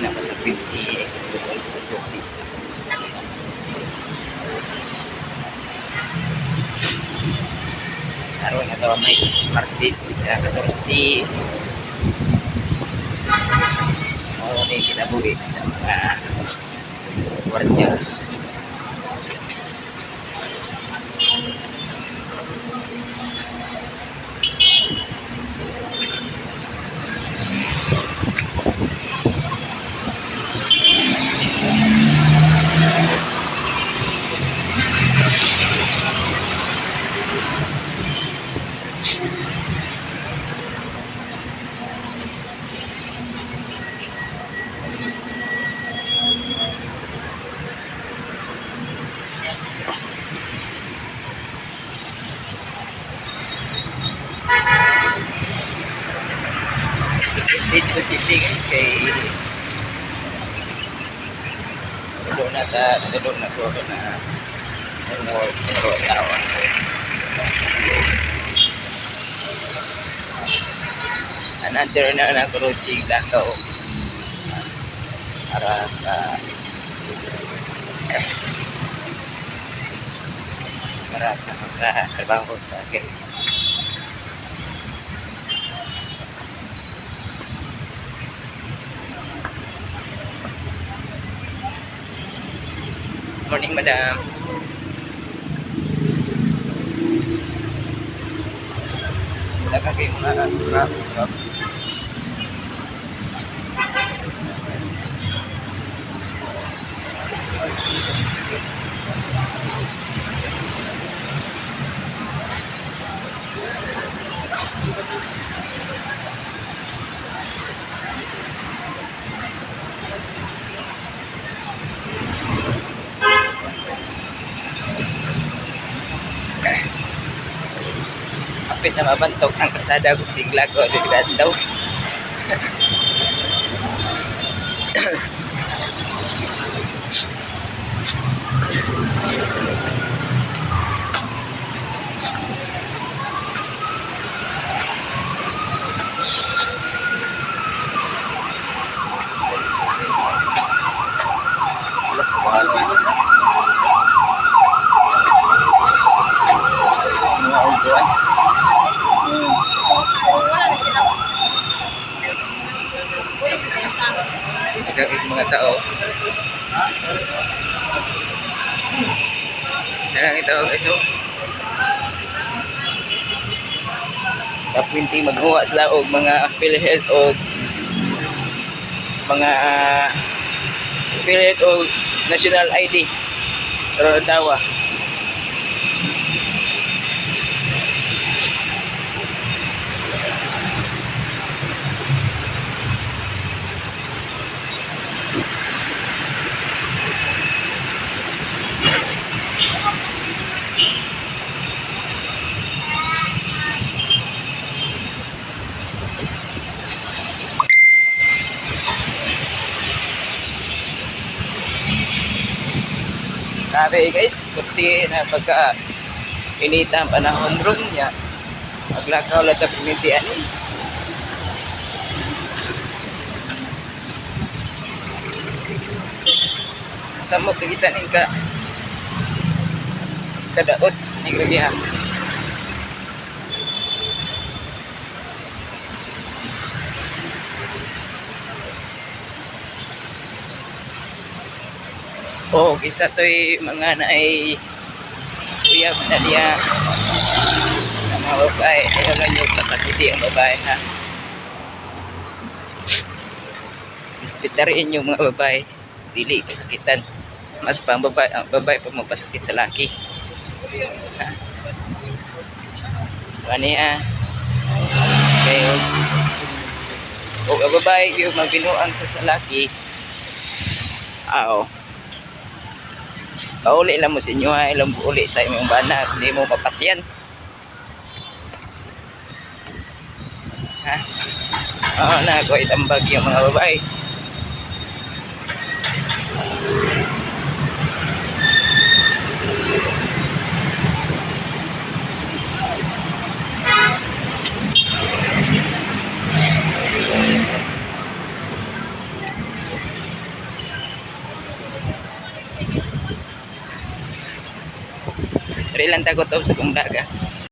na pa sa 20 sa karon nga daw may Martes sa 14 o may kinabuhi sa mga gwardiya. Specifically guys kay doon na ko na pero tawa another na crossing Lakaw para sa mga trabaho kay morning, madam. Dagang kayo mga crab. Kapit na mabantok ang kasada kung sigla ko dugdan daw. Mga tao dalang ito guys sa 20 maghuwa sila og mga PhilHealth o mga PhilHealth o National ID pero dawa sabi guys, kuti na pagka inita ang panahon ron niya maglakaw lang sa pimintian eh. Samot kita ning ka kadaot ning lagyan. Oh, isa to'y mga naay uyab na niya na mga babae. Ayaw lang yung pasakiti ang babae ha. Ispitarin yung mga babae. Dili kasakitan. Mas pang babae, ang babae pa magpasakit sa laki. Mani ha. Kaya o ang babae yung magbinuang sa laki. Pauli lang mo sa inyo ha, ilang uli sa inyong bana, hindi mo mapatyan. Ha? Oo na, ko itambag yung mga babae. Dili lang tago to sa kong daga.